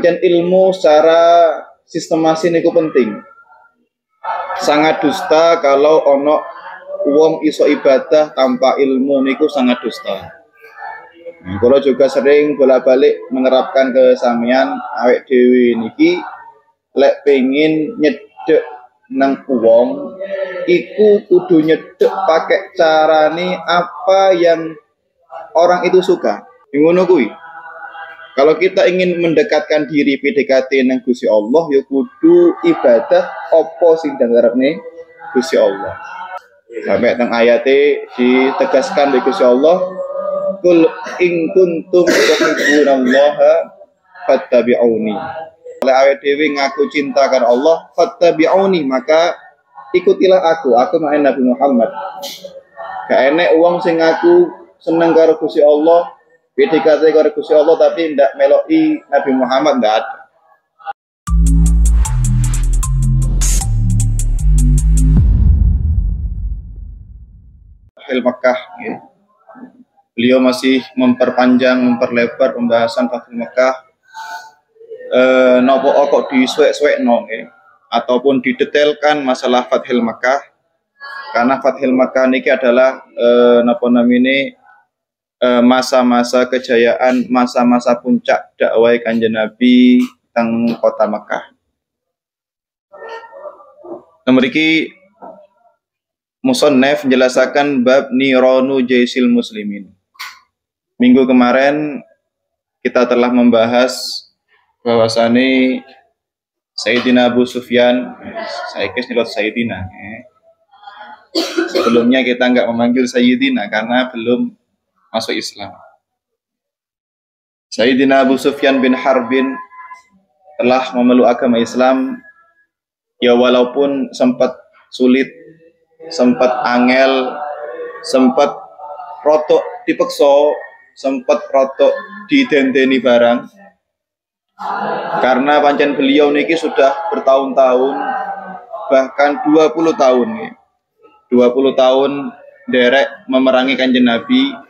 Pancen ilmu secara sistematis niku penting. Sangat dusta kalau ono wong iso ibadah tanpa ilmu niku sangat dusta. Kalau juga sering bolak-balik menerapkan ke samian awek dewi niki lek pengen nyedek nang wong iku kudu nyedek pakai carane apa yang orang itu suka. Ngono kuwi. Kalau kita ingin mendekatkan diri PDKT nang Gusti Allah ya kudu ibadah apa sing dangarepne Gusti Allah. Sampai teng ayate ditegaskan oleh Gusti Allah, "Qul in kuntum tuhibbunallaha fattabi'uni." Oleh awake dhewe ngaku cinta karo Allah, fattabi'uni, maka ikutilah aku main Nabi Muhammad. Gak enek wong sing ngaku seneng karo Gusti Allah, PDKT karo Gusti Allah tapi ndak meloki Nabi Muhammad, ndak ada. Fathul Makkah ya. Beliau masih memperlebar pembahasan Fathul Makkah. Nopo kok disuwek-suwekno ya, ataupun didetailkan masalah Fathul Makkah. Karena Fathul Makkah niki adalah masa-masa kejayaan, masa-masa puncak dakwah Kanjeng Nabi teng kota Makkah. Mriki musannaf menjelaskan bab niranu jaisil muslimin. Minggu kemarin kita telah membahas bahwasane Sayyidina Abu Sufyan, saya nyelot Sayyidina. Sebelumnya kita enggak memanggil Sayyidina karena belum masuk Islam. Sayyidina Abu Sufyan bin Harbin telah memeluk agama Islam ya walaupun sempat sulit, sempat angel, sempat rotok dipeksa, sempat rotok didenteni barang. Karena pancen beliau niki sudah bertahun-tahun, bahkan 20 tahun nih. 20 tahun derek memerangi Kanjeng Nabi.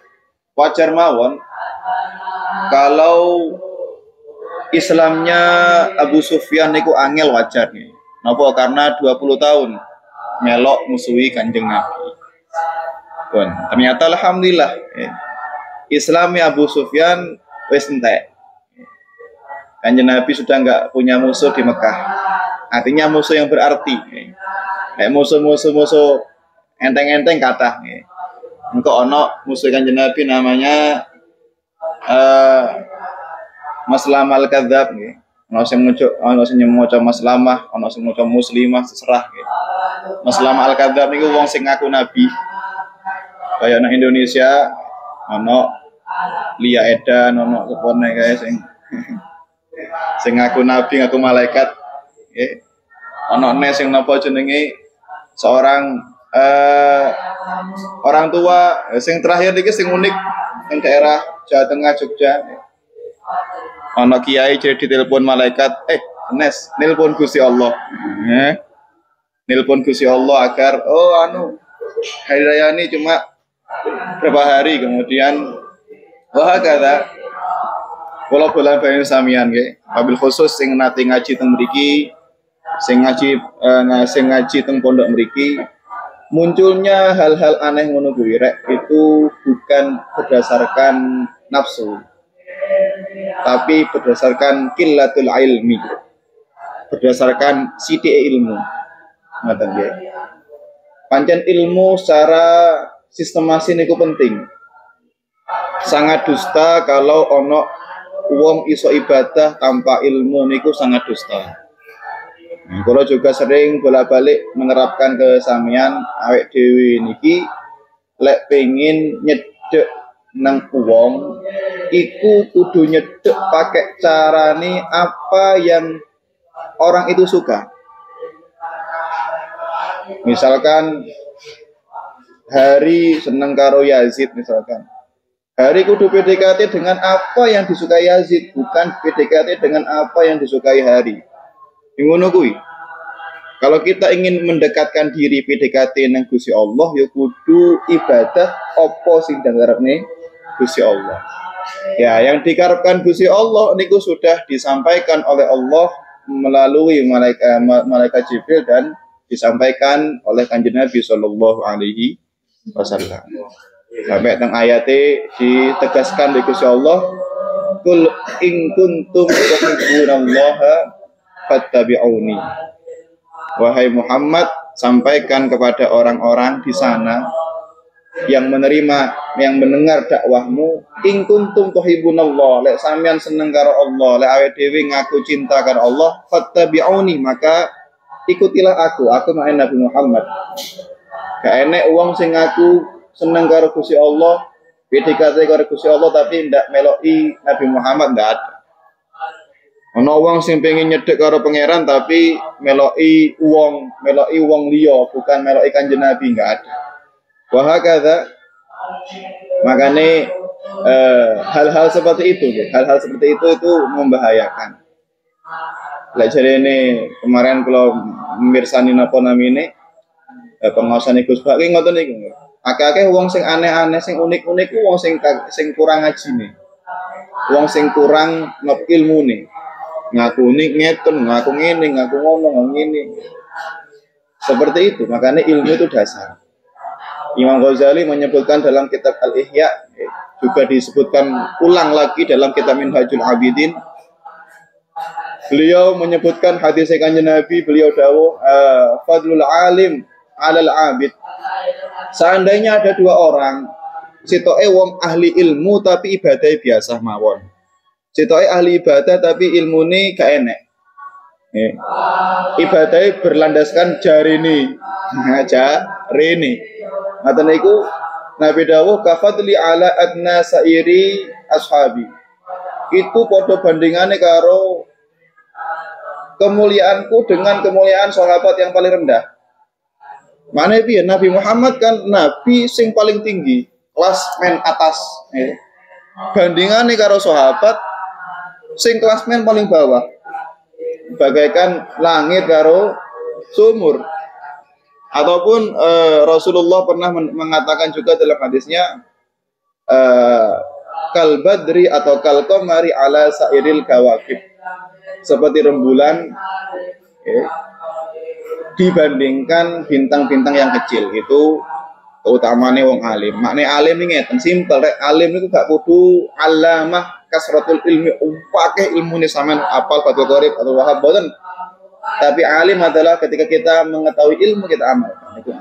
Wajar mawon kalau Islamnya Abu Sufyan niku angel, wajar nih. Napa? Karena 20 tahun melok musuhi Kanjeng Nabi. Bon, ternyata alhamdulillah Islamnya Abu Sufyan wis entek. Kanjeng Nabi sudah enggak punya musuh di Mekah. Artinya musuh yang berarti. Kayak musuh-musuh enteng-enteng kathah. Engko ono musuh Kanjeng Nabi namanya Maslamah al-Kadzab nggih. Ono sing maca Maslamah, ono sing maca Muslimah, terserah nggih. Maslamah al-Kadzab niku wong sing ngaku nabi. Kaya nang Indonesia ono Lia Edan, ono sepone kae sing ngaku nabi, ngaku malaikat nggih. Ono sing napa jenenge seorang orang tua. Sing terakhir iki sing unik yang daerah Jawa Tengah, Jogja. Ono kiai jadi ditelepon malaikat, nelpon Gusti Allah. Nelpon Gusti Allah agar hari raya ini cuma berapa hari, kemudian wah kata kula bola bayin samian nggih. Wabil khusus sing nate ngaji teng mriki, sing ngaji teng pondok mriki, munculnya hal-hal aneh ngono kuwi rek itu bukan berdasarkan nafsu, tapi berdasarkan qillatul ilmi, berdasarkan sithik ilmu. Ngoten nggih. Pancen ilmu secara sistematis niku penting. Sangat dusta kalau ono wong iso ibadah tanpa ilmu niku sangat dusta. Kalau juga sering bolak-balik menerapkan ke samian awek dewi niki lek pengen nyedek nang wong iku kudu nyedek pakai carane apa yang orang itu suka. Misalkan Hari seneng karo Yazid misalkan, Hari kudu PDKT dengan apa yang disukai Yazid, bukan PDKT dengan apa yang disukai Hari. Ngono kuwi. Kalau kita ingin mendekatkan diri PDKT nang Gusti Allah ya kudu ibadah apa sing dangarepne Gusti Allah. Ya, yang dikarepkan Gusti Allah niku sudah disampaikan oleh Allah melalui malaikat Jibril dan disampaikan oleh Kanjeng Nabi sallallahu alaihi wasallam. Sampai teng ayate ditegaskan di Gusti Allah, "Qul in kuntum tuhibbunallaha fattabi'uni." Wahai Muhammad, sampaikan kepada orang-orang di sana yang menerima, yang mendengar dakwahmu, in kuntum tuhibbunallah, lek sampean seneng karo Allah, lek awake dhewe ngaku cinta karo Allah, fattabi'uni, maka ikutilah aku makna Nabi Muhammad. Gak enek wong sing ngaku seneng karo Gusti Allah, PDKT karo Gusti Allah tapi ndak meloki Nabi Muhammad, ndak ada. Ono wong sing pengen nyedek karo pangeran tapi meloki wong liya, bukan meloki Kanjeng Nabi, nggak ada. Wahakadha, makanya hal-hal seperti itu, hal-hal seperti itu membahayakan. Jadi ini kemarin kalau mirsani napa namine pengawasan Gus Bak ki ngoten niku. Akeh-akeh wong sing aneh-aneh, sing unik-unik ku wong sing kurang ngajine. Wong sing kurang ilmune. Ngaku ngeten, ngaku ngene, ngaku ngomong ngene. Seperti itu, makanya ilmu itu dasar. Imam Ghazali menyebutkan dalam kitab Al-Ihya, juga disebutkan ulang lagi dalam kitab Minhajul Abidin. Beliau menyebutkan hadis Kanjeng Nabi, beliau dawuh, fadlul alim 'alal 'abid. Seandainya ada dua orang, sitoke wong ahli ilmu tapi ibadah biasa mawon. Sitoke ahli ibadah tapi ilmune gak enek. Ibadahnya berlandaskan jarini, jarini. Ngaten niku Nabi dawuh kafadli ala adna sairi ashabi. Itu padha bandingane karo kemuliaanku dengan kemuliaan sahabat yang paling rendah. Mana piye Nabi Muhammad kan nabi sing paling tinggi, kelas men atas. Bandingane karo sahabat sing klasmen paling bawah, bagaikan langit karo sumur. Ataupun Rasulullah pernah mengatakan juga dalam hadisnya, kal badri atau kal qamari ala sairil kawakib, seperti rembulan dibandingkan bintang-bintang yang kecil. Itu keutamane wong alim. Makne alim ini ngeten simpel, rek alim niku gak kudu alamah kasratul ilmi, upake ilmune sampean apal Fathul Qorib atau Wahab boten. Tapi alim adalah ketika kita mengetahui ilmu kita amalkan. Itu.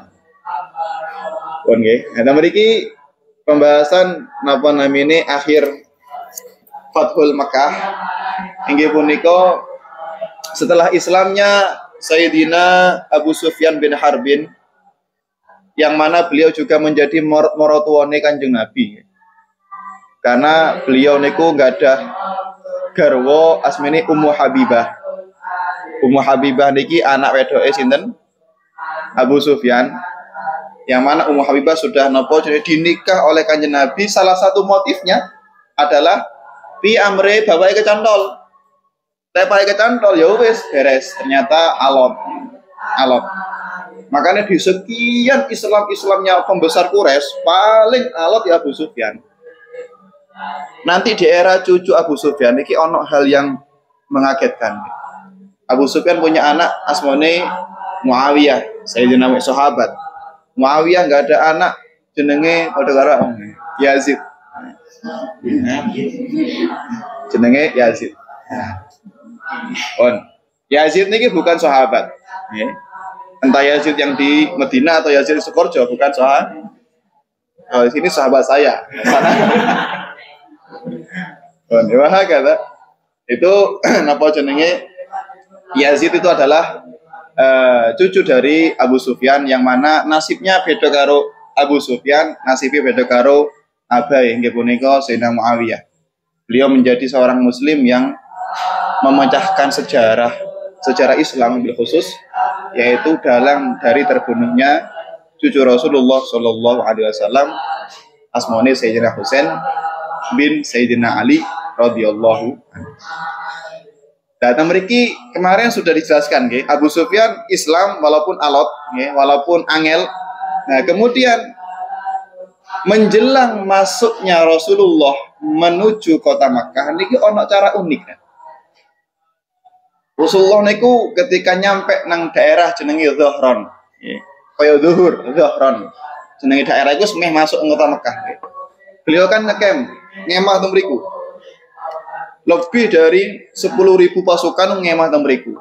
Pun nggih. Nah, mriki pembahasan napa namine akhir Fathul Makkah inggih punika setelah Islamnya Sayyidina Abu Sufyan bin Harbin, yang mana beliau juga menjadi maratuwane Kanjeng Nabi. Karena beliau niku nggak ada garwa asmine Ummu Habibah. Ummu Habibah niki anak wedoke sinten? Abu Sufyan. Yang mana Ummu Habibah sudah nopo jadi dinikah oleh Kanjeng Nabi. Salah satu motifnya adalah pi amre bapake kecantol. Bapake kecantol ya wis beres, ternyata alot. Makanya di sekian Islamnya pembesar Quraisy paling alot ya Abu Sufyan. Nanti di era cucu Abu Sufyan ini ono hal yang mengagetkan. Abu Sufyan punya anak asmane Muawiyah, Sayyidina sahabat. Muawiyah nggak ada anak, jenenge padha karo Yazid. Jenenge Yazid. Yazid niki bukan sahabat. Entah Yazid yang di Medina atau Yazid di Sukorjo, bukan sahabat. Oh, sini sahabat saya. Itu napa jenenge Yazid itu adalah cucu dari Abu Sufyan, yang mana nasibnya beda karo Abu Sufyan, nasibnya beda karo abai nggih punika Sayyidina Muawiyah. Beliau menjadi seorang muslim yang memecahkan sejarah Islam bil khusus, yaitu dari terbunuhnya cucu Rasulullah sallallahu alaihi wasallam asmane Sayyidina Husain bin Sayyidina Ali radhiyallahu anhu. Datang mriki kemarin sudah dijelaskan nggih, Abu Sufyan Islam walaupun alot nggih, walaupun angel. Nah, kemudian menjelang masuknya Rasulullah menuju kota Makkah niki ono cara unik kan. Rasulullah niku ketika nyampe nang daerah jenenge Dhahran, kaya zuhur, Dhahran. Jenenge daerah iku semeh masuk ke kota Makkah. Beliau kan ngekem, ngemah teng mriku. Lebih dari 10.000 pasukan ngemah teng mriku.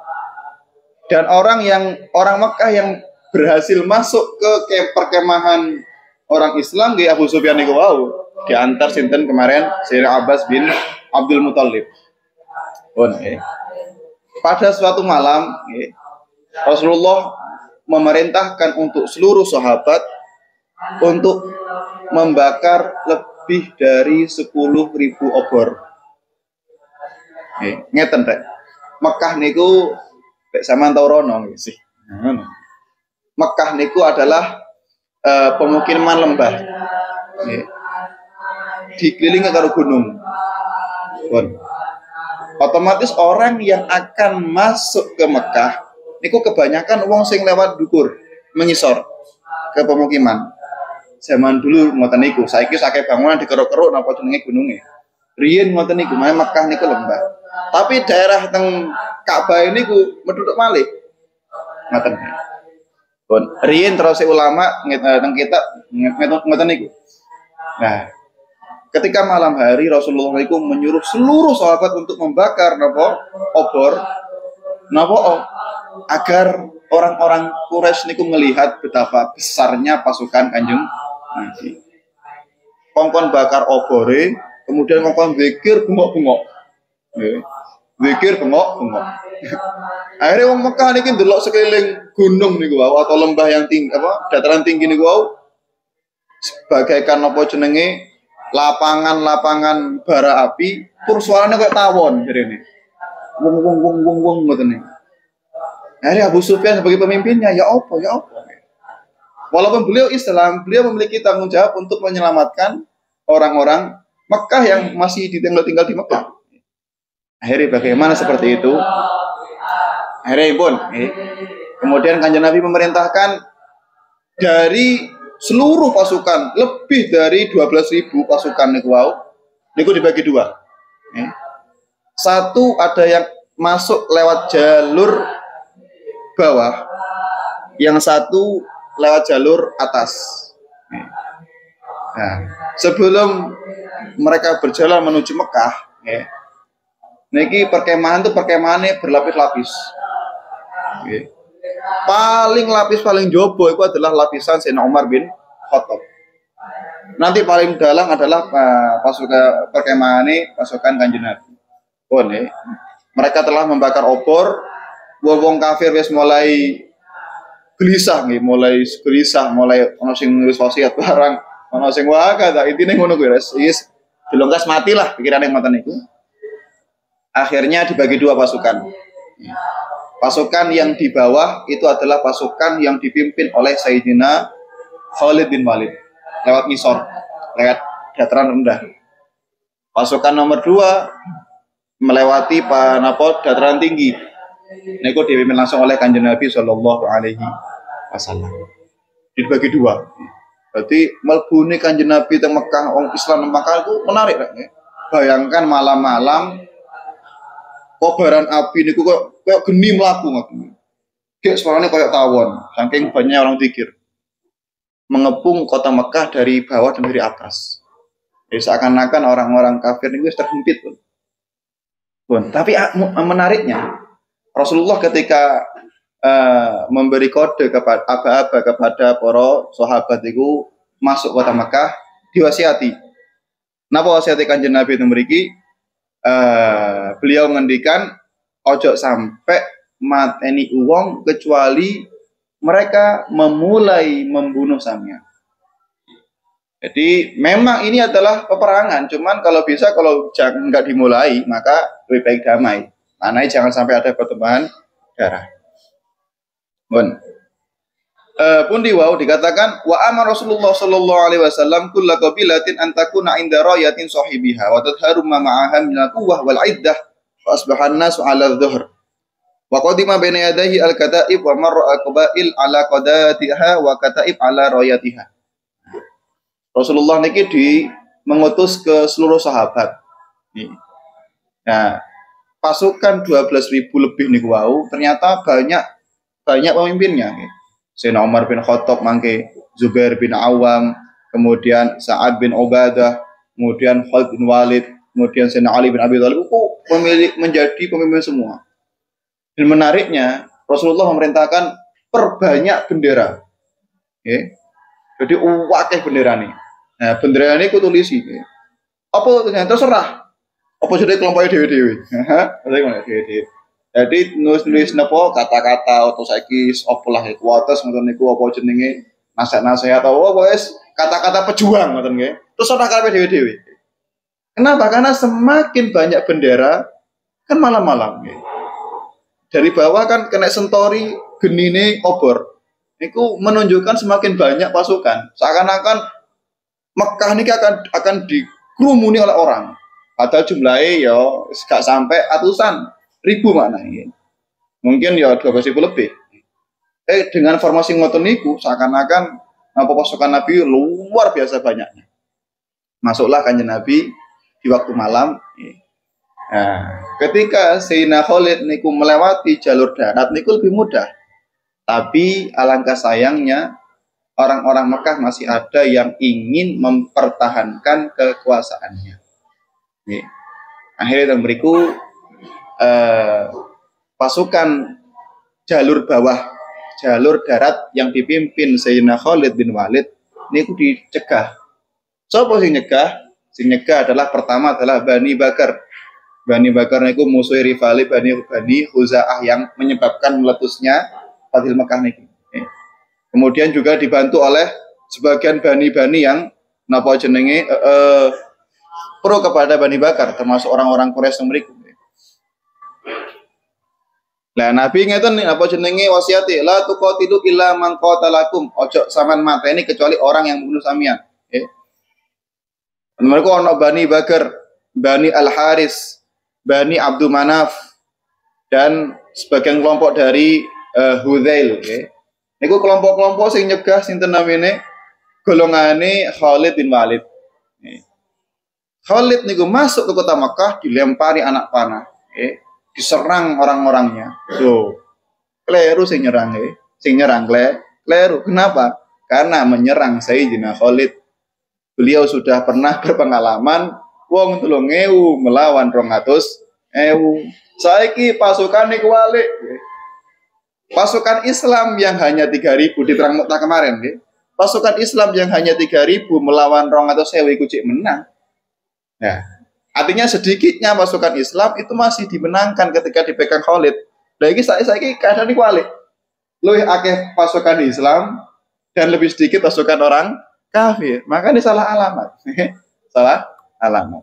Dan orang Mekah yang berhasil masuk ke perkemahan orang Islam di Abu Sufyan niku wau diantar sinten kemarin Sayyidina Abbas bin Abdul Muthalib. Pada suatu malam Rasulullah memerintahkan untuk seluruh sahabat untuk membakar lebih dari 10.000 obor. Ngeten rek. Mekah niku sampean tau rono sih. Mekah niku adalah pemukiman lembah. Dikelilingi karo gunung. Otomatis orang yang akan masuk ke Mekah niku kebanyakan wong sing lewat dukur mengisor ke pemukiman. Zaman dulu ngoten niku, saiki akeh bangunan dikeruk-keruk napa jenenge gununge. Riyen ngoten niku, Mekah niku lembah. Tapi daerah teng Ka'bah niku medhut malih. Ngoten. Pun riyen terus ulama teng kitab ngoten niku. Nah, ketika malam hari Rasulullah itu menyuruh seluruh sahabat untuk membakar obor agar orang-orang Quraisy niku melihat betapa besarnya pasukan Kanjeng Nabi. Kongkon bakar obore, kemudian kongkon zikir bengok-bengok. Zikir bengok-bengok. Akhirnya wong Mekah niki ndelok sekeliling gunung niku atau lembah yang tinggi dataran tinggi niku bagaikan apa jenenge lapangan bara api, tur suaranya kayak tawon jarene. Wong ngoten niku. Akhirnya Abu Sufyan sebagai pemimpinnya, ya apa. Walaupun beliau Islam, beliau memiliki tanggung jawab untuk menyelamatkan orang-orang Mekah yang masih tinggal di Mekah. Akhirnya bagaimana seperti itu? Akhirnya pun, kemudian Kanjeng Nabi memerintahkan dari seluruh pasukan, lebih dari 12.000 pasukan niku dibagi dua. Satu ada yang masuk lewat jalur bawah, yang satu lewat jalur atas. Nah, sebelum mereka berjalan menuju Mekah, niki perkemahannya berlapis-lapis. Lapis paling jobo itu adalah lapisan Sayyidina Umar bin Khattab. Nanti paling dalam adalah pasukan perkemahannya pasukan Kanjeng Nabi. Mereka telah membakar obor, wong kafir wis mulai gelisah mulai ono sing nulis wasiat barang, ono sing wae intine ngono kuwi wis dilongkas matilah pikirane ngoten niku. Akhirnya dibagi dua pasukan. Pasukan yang di bawah itu adalah pasukan yang dipimpin oleh Sayyidina Khalid bin Walid lewat ngisor, lewat dataran rendah. Pasukan nomor 2 melewati dataran tinggi. Niku dipimpin langsung oleh Kanjeng Nabi Shallallahu Alaihi Wasallam. Dibagi dua. Berarti melbune Kanjeng Nabi teng Mekah, orang Islam Mekah itu menarik. Bayangkan malam-malam kobaran api niku kayak geni mlaku ngoten. Kayak suaranya kayak tawon, saking banyak orang pikir. Mengepung kota Mekah dari bawah dan dari atas. Jadi seakan-akan orang-orang kafir niku terhimpit pun. Tapi menariknya Rasulullah ketika memberi kode kepada kepada para sahabat itu masuk kota Mekah diwasiati. Napa wasiati Kanjeng Nabi itu mriki? Beliau ngendikan ojo sampai mateni uang kecuali mereka memulai membunuh sampean. Jadi memang ini adalah peperangan, cuman kalau bisa kalau nggak dimulai maka lebih baik damai. Maknanya jangan sampai ada pertumpahan darah. Pun dikatakan wa amar Rasulullah sallallahu alaihi wasallam kullu qabilatin an takuna inda rayatin sahibiha wa tadharu ma ma'aha min al-quwwah wal 'iddah wa asbaha an-nasu 'ala adh-dhuhr wa qadima baina yadayhi al-kata'ib wa marra al-qabail 'ala qadatiha wa kata'ib 'ala rayatiha. Rasulullah niki mengutus ke seluruh sahabat. Nah, pasukan 12.000 lebih niku wau ternyata banyak pemimpinnya. Sayyidina Umar bin Khattab mangke, Zubair bin Awam, kemudian Sa'ad bin Ubadah, kemudian Khalid bin Walid, kemudian Sayyidina Ali bin Abi Thalib menjadi pemimpin semua. Dan menariknya Rasulullah memerintahkan perbanyak bendera. Jadi wakil bendera nih. Nah, bendera ini kutulisi. Apa terserah. Apa jadi kelompoknya dewi-dewi. Jadi nulis napa kata-kata atau saiki apa lah iku wates ngoten niku apa jenenge nasihat-nasihat atau apa wis kata-kata pejuang ngoten nggih. Terus ora kabeh dewi-dewi. Kenapa? Karena semakin banyak bendera kan malam-malam nggih. Dari bawah kan kena sentori genine obor. Itu menunjukkan semakin banyak pasukan. Seakan-akan Mekah ini akan dikerumuni oleh orang. Padahal jumlahnya ya gak sampai ratusan ribu maknanya. Mungkin ya 12.000 lebih. Dengan formasi ngoten niku seakan-akan pasukan Nabi luar biasa banyaknya. Masuklah Kanjeng Nabi di waktu malam. Nah, ketika Sayyidina Khalid niku melewati jalur darat niku lebih mudah. Tapi alangkah sayangnya orang-orang Mekah masih ada yang ingin mempertahankan kekuasaannya. Akhirnya yang berikut pasukan jalur bawah, jalur darat yang dipimpin Sayyidina Khalid bin Walid niku dicegah. Siapa sing nyegah? Sing nyegah adalah pertama adalah Bani Bakar. Bani Bakar niku musuh rivali Bani Khuzaah yang menyebabkan meletusnya Fathul Mekah niki. Kemudian juga dibantu oleh sebagian bani-bani yang napa jenenge pro kepada Bani Bakar, termasuk orang-orang Quraisy yang mriku. Lah Nabi ngeten apa jenenge wasiate la tuqatilu illa man qatalakum. Ojo sampean mateni kecuali orang yang membunuh sampean. Mereka ana Bani Bakar, Bani Al-Haris, Bani Abdul Manaf dan sebagian kelompok dari Hudzail, niku kelompok-kelompok sing nyegah sinten namine golongane Khalid bin Walid. Khalid niku masuk ke kota Makkah dilempari anak panah, diserang orang-orangnya. Kleru sing nyerang, kleru. Kenapa? Karena menyerang Sayyidina Khalid. Beliau sudah pernah berpengalaman wong 3.000 melawan 200.000. Saiki pasukan niku walik. Pasukan Islam yang hanya 3.000 di Perang Mu'tah kemarin, pasukan Islam yang hanya 3.000 melawan 200.000 iku cek menang. Nah, artinya sedikitnya pasukan Islam itu masih dimenangkan ketika dipegang Khalid. Lah iki saiki keadaan iki walik. Luwih akeh pasukan Islam dan lebih sedikit pasukan orang kafir. Makanya salah alamat. Salah alamat.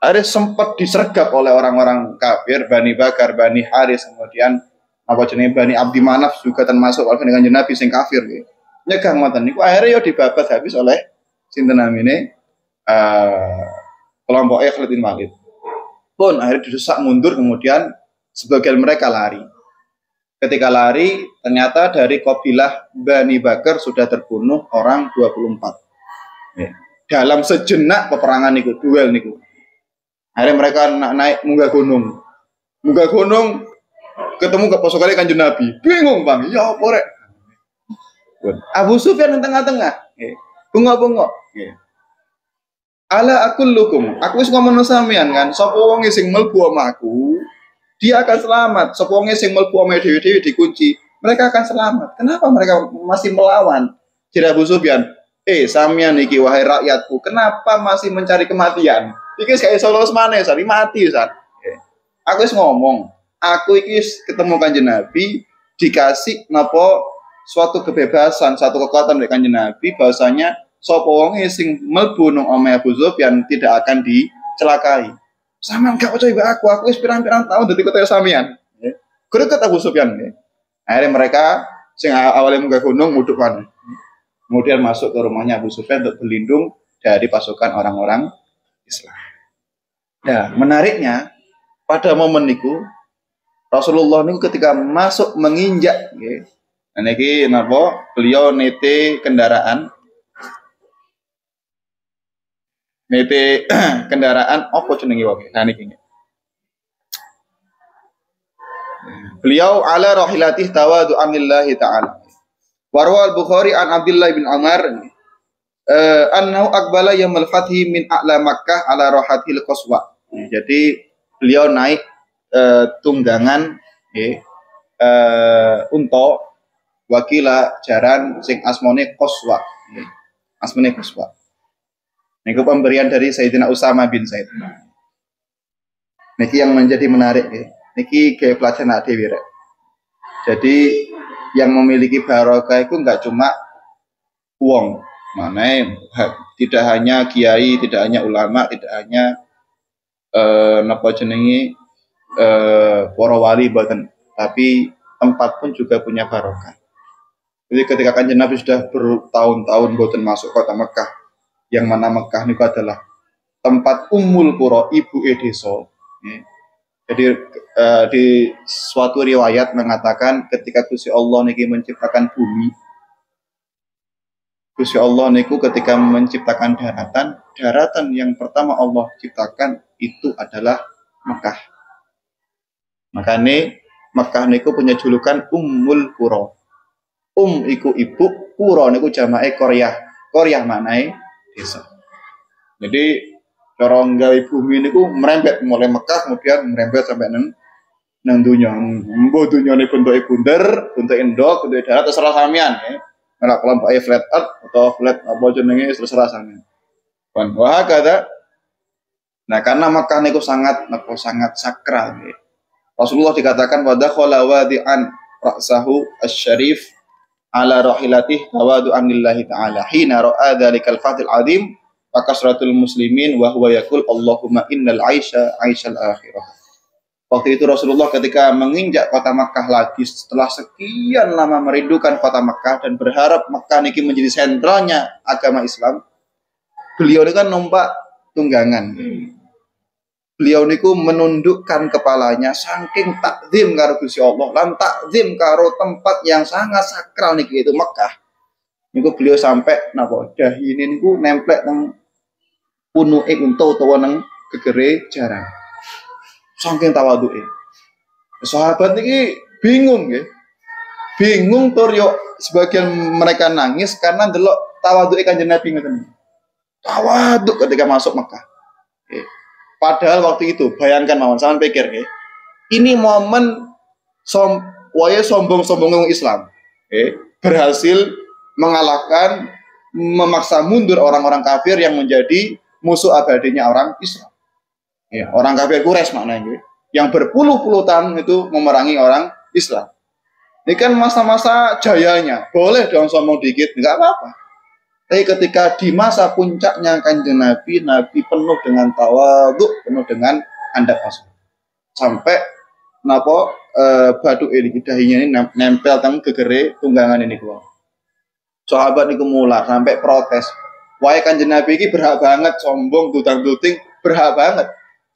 Ada sempat disergap oleh orang-orang kafir, Bani Bakar, Bani Haris, kemudian apa jenenge Bani Abdi Manaf juga termasuk oleh Kanjeng Nabi sing kafir nggih. Nyegah ngoten niku akhirnya yo dibabat habis oleh sinten namine kelompok Khalid bin Walid. Pun akhirnya didesak mundur, kemudian sebagian mereka lari. Ketika lari ternyata dari kabilah Bani Bakar sudah terbunuh orang 24. Dalam sejenak peperangan niku, duel niku. Akhirnya mereka naik munggah gunung. Munggah gunung ketemu ke pasukan Kanjeng Nabi. Bingung, Bang. Ya apa rek? Abu Sufyan di tengah-tengah. Bengok-bengok. Ala akullukum. Aku wis ngomong sampean kan, sapa wong sing mlebu omahku, dia akan selamat. Sapa wong sing mlebu omahe dhewe-dhewe dikunci, mereka akan selamat. Kenapa mereka masih melawan? Jadi Abu Sufyan, sampean iki wahai rakyatku, kenapa masih mencari kematian? Iki gak iso lolos maneh, sari mati, Ustaz. Aku wis ngomong, aku iki ketemu Kanjeng Nabi dikasih napa suatu kebebasan, satu kekuatan dari Kanjeng Nabi bahwasanya sapa wong sing mlebu nang omahe Abu Sufyan tidak akan dicelakai. Sampeyan gak percaya aku wis pirang-pirang tahun dadi kota sampeyan. Greget Abu Sufyan. Akhirnya mereka sing awalnya munggah gunung mudhuk kan. Kemudian masuk ke rumahnya Abu Sufyan untuk berlindung dari pasukan orang-orang Islam. Nah, menariknya pada momen niku Rasulullah niku ketika masuk menginjak nggih. Nah niki napa beliau nete kendaraan nete kendaraan apa jenenge wae. Nah niki. Beliau ala rahilatih tawadu'an lillahi ta'ala. Warwa al-Bukhari an Abdullah bin Umar annahu aqbala yaumul fathi min a'la Makkah ala rahatil Qaswa. Jadi beliau naik tunggangan unta wakila jaran sing asmane Qaswa. Asmane Qaswa. Niku pemberian dari Sayyidina Usama bin Zaid. Niki yang menjadi menarik niki kayak pelajaran dhewe rek. Jadi yang memiliki barokah itu enggak cuma uang, tidak hanya kiai, tidak hanya ulama, tidak hanya napa jenenge para wali boten, tapi tempat pun juga punya barokah. Jadi ketika Kanjeng Nabi sudah bertahun-tahun boten masuk kota Mekah, yang mana Mekah niku adalah tempat Ummul Qura, ibu desa. Jadi di suatu riwayat mengatakan ketika Gusti Allah niki menciptakan bumi, Gusti Allah niku ketika menciptakan daratan yang pertama Allah ciptakan itu adalah Mekah. Makanya Mekah niku punya julukan Ummul Qura. Iku ibu, Qura niku jamake Qaryah. Qaryah maknane desa. Jadi cara nggawe bumi niku merembet mulai Mekah kemudian merembet sampai nang dunya. Mbok dunyane bentuke bunder, bentuke endok, bentuke darat terserah sampean ya. Nek kelompoke flat earth atau flat apa jenenge terserah sampean. Wah kada. Nah, karena Mekah niku sangat sakral ya. Rasulullah dikatakan wa dakhala wadi'an ra'sahu asy-syarif ala rahilatih tawadu'an lillahi ta'ala hina ra'a dzalikal fathil 'azim wa kasratul muslimin wa huwa yaqul Allahumma innal aisha aishal akhirah. Waktu itu Rasulullah ketika menginjak kota Makkah lagi setelah sekian lama merindukan kota Makkah dan berharap Makkah niki menjadi sentralnya agama Islam, beliau ini kan numpak tunggangan. Beliau niku menundukkan kepalanya saking takzim karo Gusti Allah lan takzim karo tempat yang sangat sakral niki itu Makkah. Niku beliau sampai napa dahine niku nemplek nang punuke unta utawa nang gegere jaran. Saking tawaduke. Sahabat niki bingung nggih. Bingung tur yo sebagian mereka nangis karena ndelok tawaduke Kanjeng Nabi ngoten. Tawaduk ketika masuk Mekah. Padahal waktu itu bayangkan mawon sampean pikir nggih. Ini momen sombong-sombong Islam. Berhasil mengalahkan, memaksa mundur orang-orang kafir yang menjadi musuh abadinya orang Islam. Ya, orang kafir Quraisy maknanya, yang berpuluh-puluh tahun itu memerangi orang Islam. Ini kan masa-masa jayanya, boleh dong sombong dikit, nggak apa-apa. Tapi ketika di masa puncaknya Kanjeng Nabi, Nabi penuh dengan tawadhu, penuh dengan andap masuk. Sampai napa batu ini dahinya ini nempel teng gegere tunggangan ini kuwi. Sahabat niku mular sampai protes. Wae Kanjeng Nabi iki berhak banget sombong dutang-duting, berhak banget.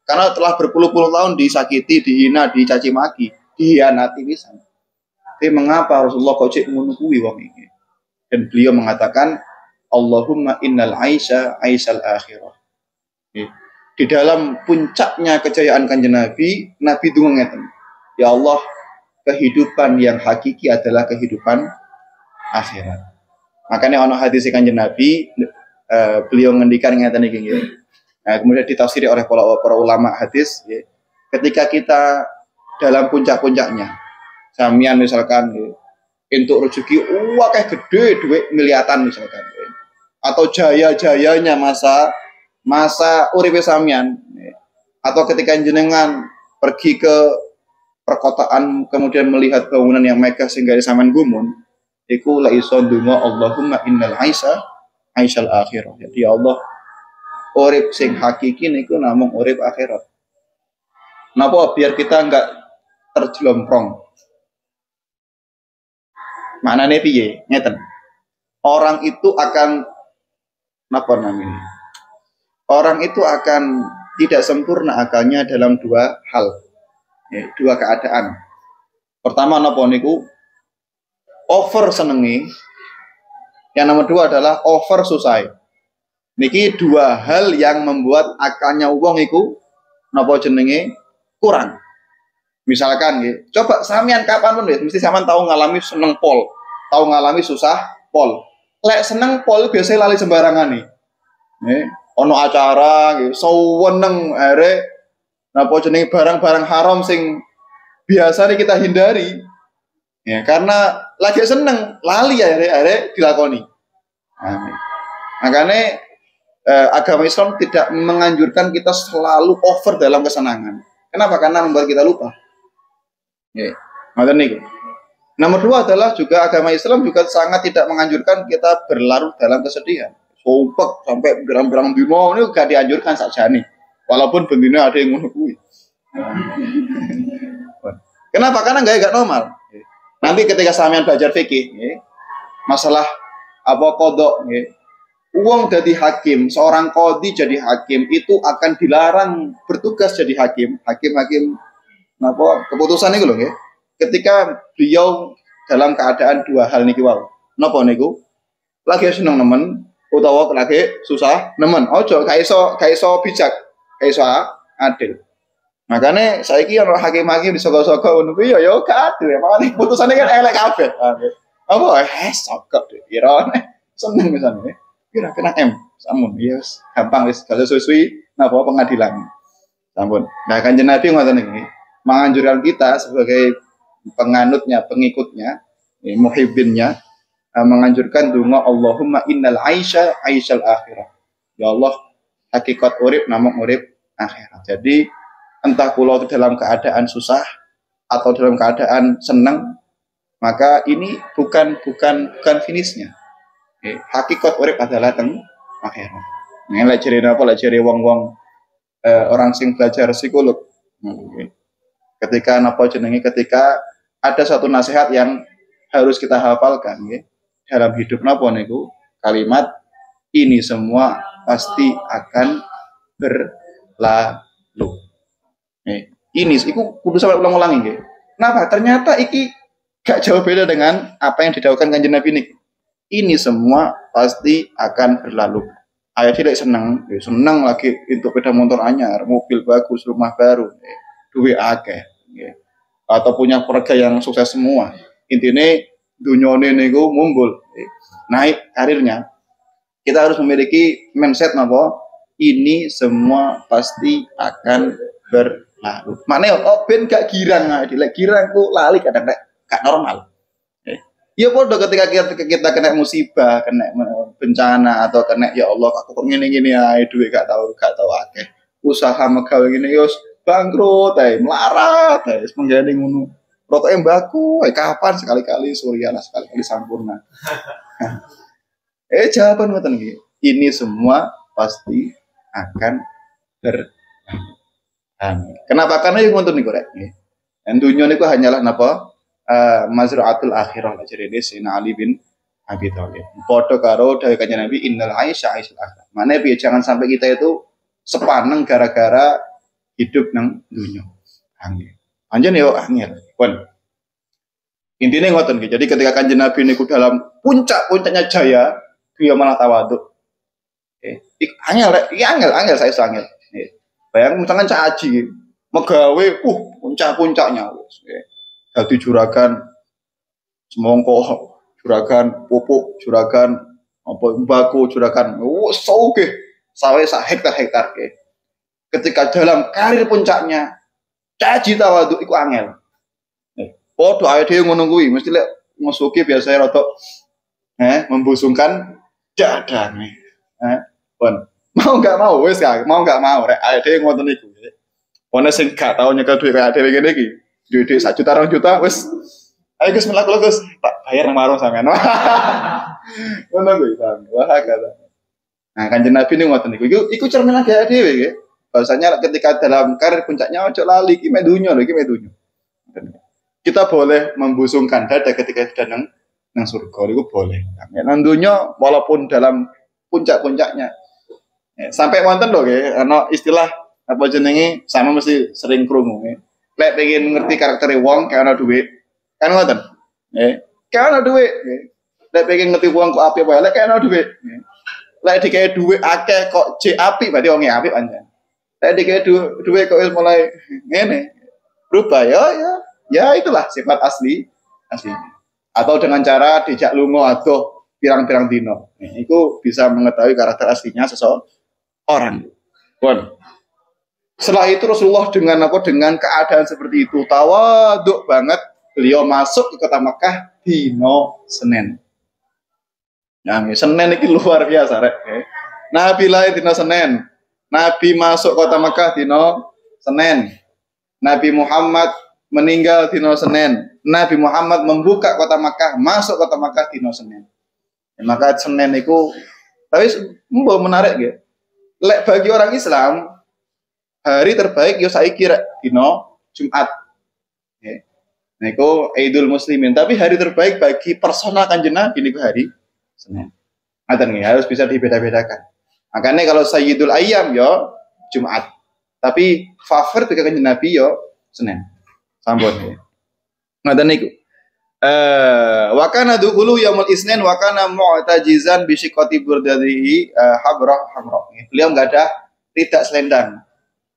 Karena telah berpuluh-puluh tahun disakiti, dihina, dicaci maki, dihianati pisan. Tapi mengapa Rasulullah kok cek ngono kuwi wong iki? Dan beliau mengatakan, Allahumma innal aisha aishal akhirah. Di dalam puncaknya kejayaan Kanjeng Nabi, Nabi dungo ngeten. Ya Allah, kehidupan yang hakiki adalah kehidupan akhirat. Makanya ono hadis Kanjeng Nabi, beliau ngendikan ngeten iki nggih. Nah, kemudian ditafsiri oleh para ulama hadis, ya. Ketika kita dalam puncak-puncaknya, samian misalkan, ya, untuk rezeki kayak gede duit miliatan misalkan, ya. Atau jaya-jayanya masa uripe samian, ya. Atau ketika jenengan pergi ke perkotaan kemudian melihat bangunan yang megah sehingga sampean gumun, iku la iso ndonga Allahumma innal aisha aishal akhirah. Jadi ya Allah, urip sing hakiki niku namung urip akhirat. Napa biar kita enggak terjelomprong. Maknane piye? Ngeten. Orang itu akan napa namanya? Orang itu akan tidak sempurna akalnya dalam dua hal. Dua keadaan. Pertama napa niku? Over senengi. Yang nomor dua adalah over susah. Niki dua hal yang membuat akalnya wong iku napa jenenge kurang. Misalkan nggih, coba samian kapan pun mesti sampean tahu ngalami seneng pol, tahu ngalami susah pol. Lek seneng pol biasanya lali sembarangan nih. Ono acara nggih, seneng are napa jenenge barang-barang haram sing biasa nih kita hindari. Ya, karena lagi seneng lali are dilakoni. Amin. Makanya agama Islam tidak menganjurkan kita selalu over dalam kesenangan. Kenapa? Karena membuat kita lupa. Ya, nomor dua adalah juga agama Islam juga sangat tidak menganjurkan kita berlarut dalam kesedihan. Sumpek sampai berang-berang dino ini gak dianjurkan saja nih. Walaupun bentuknya ada yang menunggu. Kenapa? Karena gak normal. Nanti ketika sampean belajar fikih, masalah apa kodok, uang jadi hakim, seorang kodi jadi hakim itu akan dilarang bertugas jadi hakim, hakim apa keputusan itu loh ya. Ketika beliau dalam keadaan dua hal niki wau. Napa niku? Lagi seneng nemen utawa lagi susah nemen. Ojo gak iso bijak, gak iso adil. Makanya saiki ono hakim-hakim disogok-sogok ngono kuwi ya gak adil ya. Makane putusane kan elek kabeh. Apa sogok kira seneng misalnya. Kira-kira sampun yes gampang wis kalau suwi napa pengadilan sampun. Nah Kanjeng Nabi ngoten iki menganjurkan kita sebagai penganutnya, pengikutnya, muhibbinnya menganjurkan donga Allahumma innal aisha aisyal akhirah. Ya Allah, hakikat urip namung urip akhirat. Jadi entah kula dalam keadaan susah atau dalam keadaan senang, maka ini bukan finishnya. Hakikat urip adalah teng akhirat. Nek lek jere napa lek jere wong-wong orang sing belajar psikolog. Ketika napa jenenge ketika ada satu nasihat yang harus kita hafalkan nggih. Dalam hidup napa niku kalimat ini semua pasti akan berlalu. Ini iku kudu sampe ulang-ulangi nggih. Kenapa? Ternyata iki gak jauh beda dengan apa yang didhawuhkan Kanjeng Nabi niki. Ini semua pasti akan berlalu. Ayah tidak senang lagi untuk sepeda motor anyar, mobil bagus, rumah baru, duit akeh, atau punya keluarga yang sukses semua. Intinya dunyane niku mumbul, naik karirnya. Kita harus memiliki mindset napa? Ini semua pasti akan berlalu. Mana ben gak girang, girang ku lali kadang gak normal. Ya podo ketika kita kena musibah, kena bencana atau kena ya Allah aku kok ngene-ngene ae duwe gak tau akeh. Usaha megawe ngene yo bangkrut ae, melarat ae, menggandeng ngono. Rokoke mbaku, kapan sekali-kali Suryana sekali-kali sampurna. Jawaban ngoten iki. Ini semua pasti akan amin. Kenapa? Karena yang ngoten niku rek. Dunya niku hanyalah napa? Mazra'atul akhirah lah jadi Sayyidina Ali bin Abi Thalib. Padha karo dawuh Kanjeng Nabi innal aisha aisyul akhirah. Mane piye jangan sampai kita itu sepaneng gara-gara hidup nang dunya. Angel. Anjen yo angel. Pun. Intinya ngoten iki. Jadi ketika Kanjeng Nabi niku dalam puncak-puncaknya jaya, dia malah tawadhu. Angel rek, iki angel saya angel. Bayang misalkan Cak Haji megawe puncak-puncaknya wis. Dadi juragan semongko, juragan pupuk, juragan apa mbako, juragan sugih sawe sak hektar-hektar ke. Ketika dalam karir puncaknya caji tawadhu iku angel. Padha ae dhewe ngono kuwi, mesti lek musuke biasanya rada membusungkan dadane. Pun mau enggak mau wis rek ae dhewe ngoten iku. Ono sing gak tau nyekel duit kaya dhewe ngene iki. Duit 1 juta 2 juta wis ayo Gus melaku Gus tak bayar nang warung sampean. Ngono kuwi sampe. Wah kata. Nah Kanjeng Nabi niku ngoten niku. Iku cerminan gaya dhewe nggih. Bahasanya ketika dalam karir puncaknya ojo lali iki mek dunyo lho iki mek dunyo. Kita boleh membusungkan dada ketika sudah nang surga itu boleh. Nang dunyo walaupun dalam puncak-puncaknya. Sampai wonten lho nggih ana istilah apa jenenge sama mesti sering krungu nggih. Lek pengen ngerti karaktere wong kayak ana duit. Kan ngoten. Kayak ana duit. Lek pengen ngerti wong kok apik wae lek kayak ana duit. Lek dikei duit akeh kok J apik berarti wong apik pancen. Lek dikei duit kok mulai ngene. Berubah ya itulah sifat asli. Atau dengan cara dijak lungo adoh pirang-pirang dino. Itu bisa mengetahui karakter aslinya seseorang. Bon. Setelah itu Rasulullah dengan keadaan seperti itu tawaduk banget, beliau masuk ke kota Mekah dino Senin. Nah, Senin ini luar biasa rek. Nabi lahir dino Senin. Nabi masuk kota Mekah dino Senin. Nabi Muhammad meninggal dino Senin. Nabi Muhammad membuka kota Mekah, masuk kota Mekah dino Senin. Ya, maka Senin itu tapi menarik ya. Lek bagi orang Islam hari terbaik yo saiki rek dino Jumat. Ya. Niku Idul Muslimin, tapi hari terbaik bagi personal Kanjeng Nabi niku hari Senin. Ngaten nggih, harus bisa dibeda-bedakan. Makanya kalau Sayyidul Ayyam yo Jumat. Tapi favorit bagi Kanjeng Nabi yo Senin. Sampun ya. Ngaten niku. Wa kana dukhulu yaumul Isnin wa kana mu'tajizan bi shiqqati burdatihi hamra. Beliau enggak ada tidak selendang.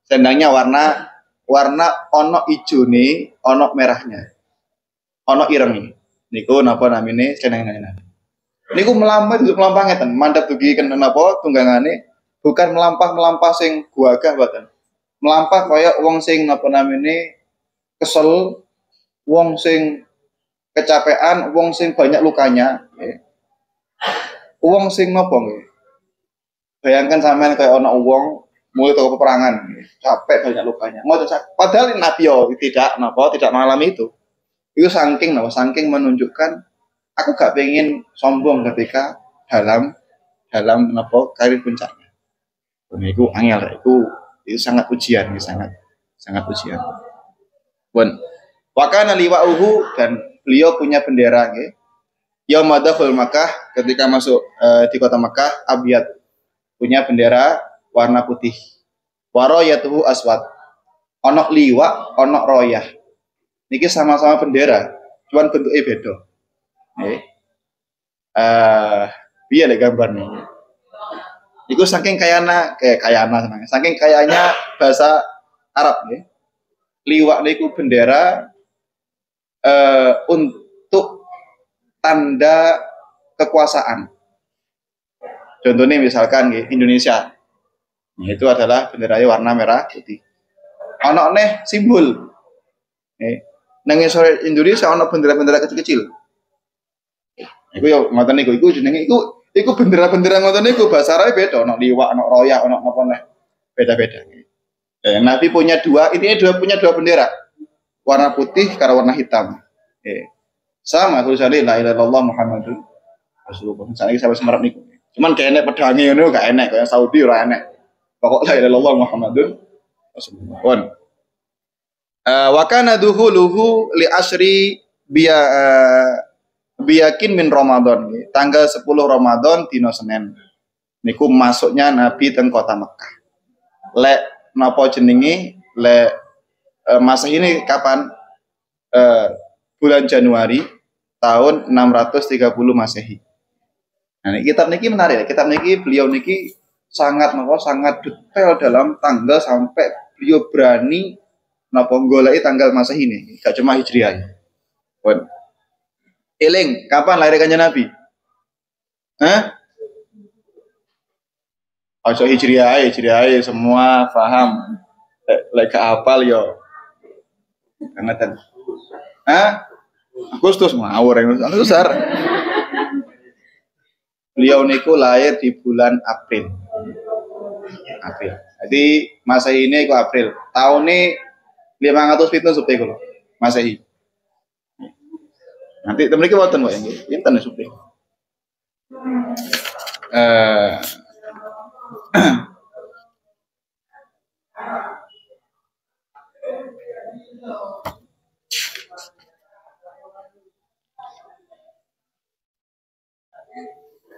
Selendangnya warna ono ijone, ono merahnya. Ono ireng. Niku napa namine selendangnya. Niku melampah ngeten, mandhap dugi kenen napa tunggangane bukan melampah sing guagah mboten. Melampah kaya wong sing napa namine kesel, wong sing kecapean, wong sing banyak lukanya, wong sing napa nggih. Bayangkan sampean kaya ana wong mulai toko peperangan, capek banyak lukanya. Padahal Nabi tidak mengalami itu. Itu saking menunjukkan aku gak pengen sombong ketika dalam karir puncaknya. Itu angel, itu sangat ujian, sangat ujian. Bon, wakana liwa'uhu dan beliau punya bendera, Yaumadaful Makkah ketika masuk di kota Makkah abiyat punya bendera warna putih. Waroyatuhu aswad. Onok liwa, onok royah. Niki sama-sama bendera, cuman bentuknya beda. Biar le gambar nih. Iku saking saking kayanya bahasa Arab nih. Liwa niku bendera untuk tanda kekuasaan. Contohnya misalkan Indonesia. Itu adalah benderanya warna merah putih. Ono neh simbol. Nang sore Indonesia ono bendera-bendera kecil-kecil. Iku yo ngoten niku jenenge iku bendera-bendera ngoten niku bahasa Arab beda, ono liwak, ono royah, ono apa neh. Beda-beda. Nabi punya dua bendera. Warna putih karo warna hitam. Sama tulisannya la ilaha illallah Muhammadun Rasulullah. Saiki sampai semerap niku. Cuman kayak enek pedange ngono gak enek kaya Saudi ora enek. Pokok la ilaha illallah Muhammadun Rasulullah. Wa kana dukhuluhu li asri biyakin min Ramadan. Tanggal 10 Ramadan dino Senin. Niku masuknya Nabi teng kota Mekah. Lek napa jenenge masa ini kapan? Bulan Januari tahun 630 Masehi. Nah, kitab niki menarik. Kitab niki beliau niki sangat detail dalam tanggal sampai beliau berani napa goleki tanggal Masehi ini, gak cuma Hijriah. Pun. Eling, kapan lahir Kanjeng Nabi? Ojo Hijriah semua paham. Lek hafal yo. Karena tadi. Agustus ngawur yang besar. Beliau niku lahir di bulan April. Jadi Masehi ini iku April. Tahun ini 507 supaya kulo Masehi. Nanti temen iki wonten kok yang pinten supaya.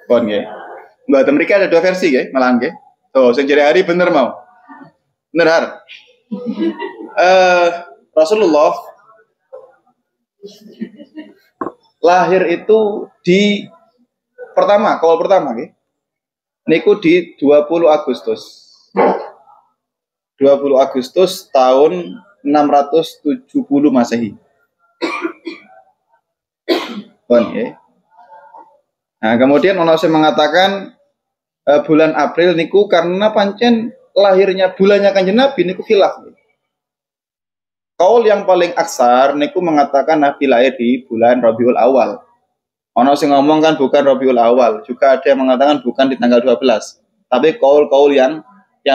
Pon nggih. Mbak mereka ada dua versi nggih, malahan nggih. Tuh, sing jare hari bener mau. Bener har. Rasulullah lahir itu di kawal pertama nggih. niku di 20 Agustus. 20 Agustus tahun 670 Masehi. Ya. Nah, kemudian ono sing mengatakan bulan April niku karena pancen lahirnya bulannya Kanjeng Nabi niku khilaf. Kaul yang paling aksar niku mengatakan Nabi lahir di bulan Rabiul Awal. Ono sing ngomong kan bukan Rabiul Awal, juga ada yang mengatakan bukan di tanggal 12. Tapi kaul yang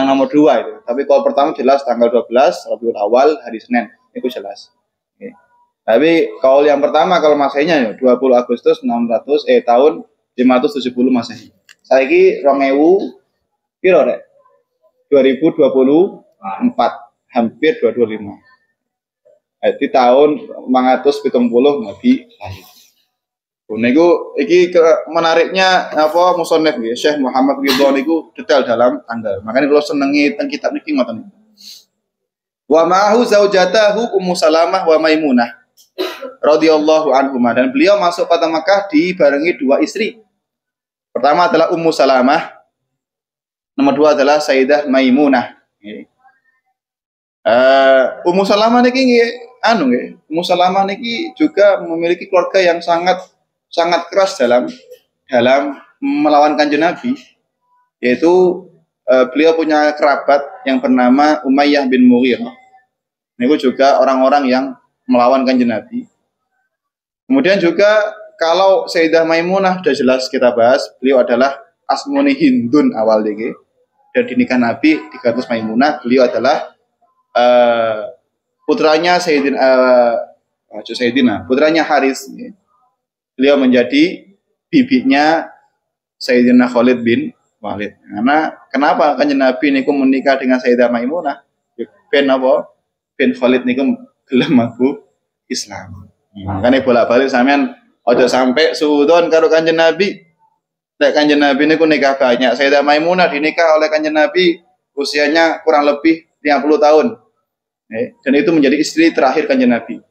nomor 2 itu. Tapi kaul pertama jelas tanggal 12 Rabiul Awal hari Senin, itu jelas. Oke. Tapi kaul yang pertama kalau Masehnya 20 Agustus tahun 570 Masehi. Saiki 2000 piro rek? 2024, hampir 225. Di tahun 570 Nabi lahir. Niku iki menariknya apa musannaf nggih Syekh Muhammad Ridho niku detail dalam tanggal. Makanya kalau senengi teng kitab niki ngoten. Wa ma'ahu zaujatahu Ummu Salamah wa Maimunah radhiyallahu anhuma, dan beliau masuk kota Makkah dibarengi 2 istri. Pertama adalah Ummu Salamah, nomor 2 adalah Sayyidah Maimunah. Ummu Salamah niki nggih Ummu Salamah niki juga memiliki keluarga yang sangat keras dalam melawan Kanjeng Nabi, yaitu beliau punya kerabat yang bernama Umayyah bin Mughirah. Ini juga orang-orang yang melawan Kanjeng Nabi. Kemudian juga kalau Sayyidah Maimunah sudah jelas kita bahas, beliau adalah asmuni Hindun awal dege, dan di nikah Nabi 300 Maimunah, beliau adalah putranya Sayyidina, putranya Haris. Beliau menjadi bibinya Sayyidina Khalid bin Walid. Karena kenapa Kanjeng Nabi niku menikah dengan Sayyidah Maimunah? Ben apa? Ben Khalid niku gelem mlebu Islam. Makanya bolak-balik sampean aja sampai suudon karo Kanjeng Nabi. Nek Kanjeng Nabi niku nikah banyak. Sayyidah Maimunah dinikah oleh Kanjeng Nabi usianya kurang lebih 50 tahun. Dan itu menjadi istri terakhir Kanjeng Nabi.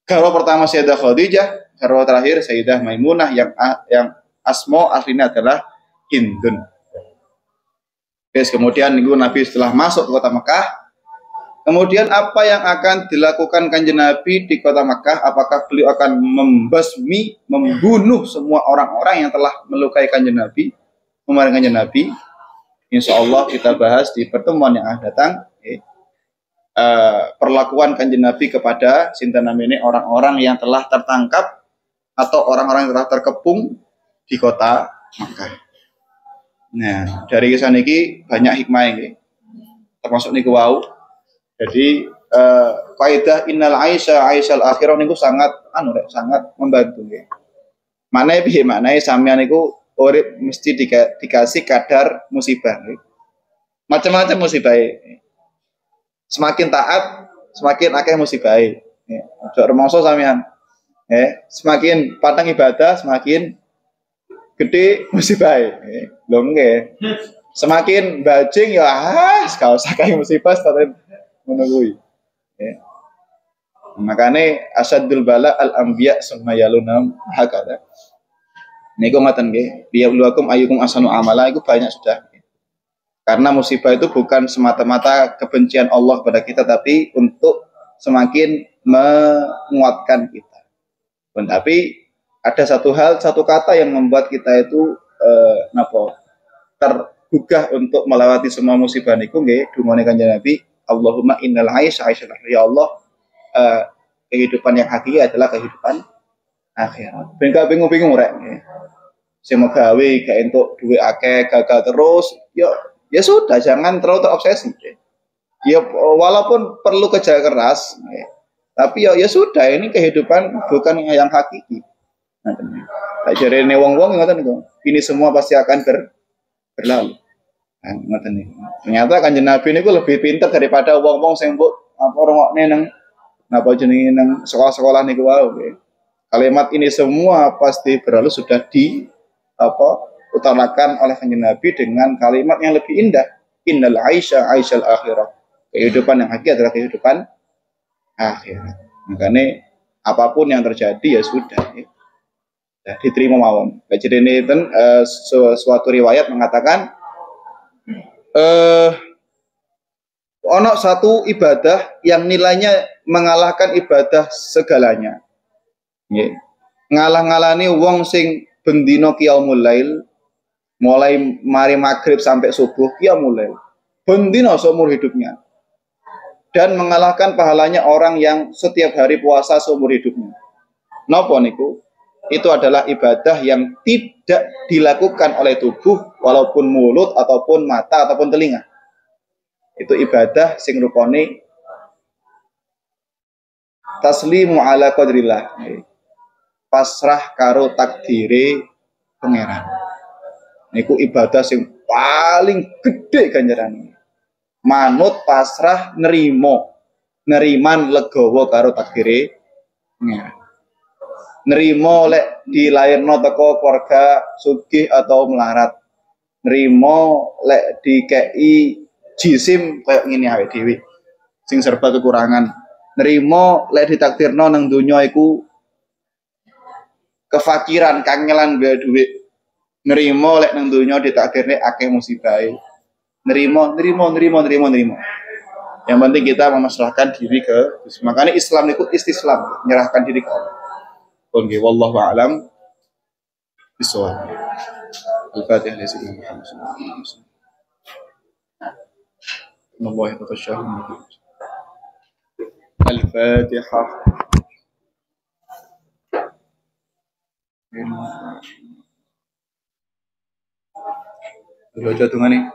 Kalau pertama Sayyidah Khadijah, kalau terakhir Sayyidah Maimunah yang asma aslinya adalah Hindun. Kemudian Nabi setelah masuk ke kota Mekah, kemudian apa yang akan dilakukan Kanjeng Nabi di kota Mekah? Apakah beliau akan membunuh semua orang-orang yang telah melukai Kanjeng Nabi, memerangi Kanjeng Nabi? Insya Allah kita bahas di pertemuan yang akan datang. Perlakuan Kanjeng Nabi kepada sinten namine orang-orang yang telah tertangkap atau orang-orang yang telah terkepung di kota Makkah. Nah, dari kisah niki banyak hikmah ini, termasuk niku wau. Jadi kaidah innal aisyal akhirah niku sangat sangat membantu nggih. Manae piye maknae sampeyan niku urip mesti dikasih kadar musibah nggih. Macam-macam musibah. Semakin taat, semakin akeh musibah. Ojo rumangsa sampean. Semakin patang ibadah, semakin gede musibah. Lho nggih. Semakin bajing ya gak usah kae musibah sampean ngono kuwi. Makane asaddul bala al anbiya summa yalunam hakada. Niku ngoten nggih, liyabluwakum ayyukum ahsanu amala, itu banyak sudah. Karena musibah itu bukan semata-mata kebencian Allah pada kita, tapi untuk semakin menguatkan kita. Tapi ada satu kata yang membuat kita itu tergugah untuk melewati semua musibah niku nggih dungane Kanjeng Nabi, Allahumma innal aisha aisyal akhir. Ya Allah, kehidupan yang hakiki adalah kehidupan akhirat. Ben gak bingung-bingung rek. Sing gawe gak entuk duit akeh, gagal terus, ya sudah, jangan terlalu terobsesi. Ya walaupun perlu kerja keras, tapi ya sudah, ini kehidupan bukan yang hakiki. Nah, jadi wong-wong ngoten niku. Ini semua pasti akan berlalu. Nah, ngoten niku. Ternyata Kanjeng Nabi niku lebih pintar daripada wong-wong sing mbok rungokne nang napa jenenge nang sekolah-sekolah niku wae. Kalimat ini semua pasti berlalu sudah utarakan oleh Kanjeng Nabi dengan kalimat yang lebih indah. Innal aisha aisyal akhirah. Kehidupan yang hakiki adalah kehidupan akhirat. Makanya apapun yang terjadi ya sudah. Ya, diterima mawon. Jadi ini suatu riwayat mengatakan ono satu ibadah yang nilainya mengalahkan ibadah segalanya. Nggih. Ngalah-ngalani wong sing bendino qiyamul lail mulai mari maghrib sampai subuh qiyamul lail. Bendino seumur hidupnya. Dan mengalahkan pahalanya orang yang setiap hari puasa seumur hidupnya. Napa niku? Itu adalah ibadah yang tidak dilakukan oleh tubuh walaupun mulut ataupun mata ataupun telinga. Itu ibadah sing rupane taslimu ala qadrillah. Pasrah karo takdire pangeran. Niku ibadah sing paling gede ganjarane. Manut pasrah neriman legowo karo takdire pangeran. Nerimo lek dilairno teko keluarga sugih atau melarat. Nerimo lek dikei jisim kayak ngene awake dhewe sing serba kekurangan. Nerimo lek ditakdirno nang donya iku kefakiran, kangelan gawe dhuwit. Nerimo lek nang donya ditakdirne akeh musibahe. Nerimo. Yang penting kita memasrahkan diri ke Gusti. Makanya Islam itu istislam, menyerahkan diri ke Allah. Oke, wallahu a'lam bishawab. Al-Fatihah li sayyidina Muhammad sallallahu alaihi wasallam. Nallahi tatasyahu. Al-Fatihah. Baca tungane.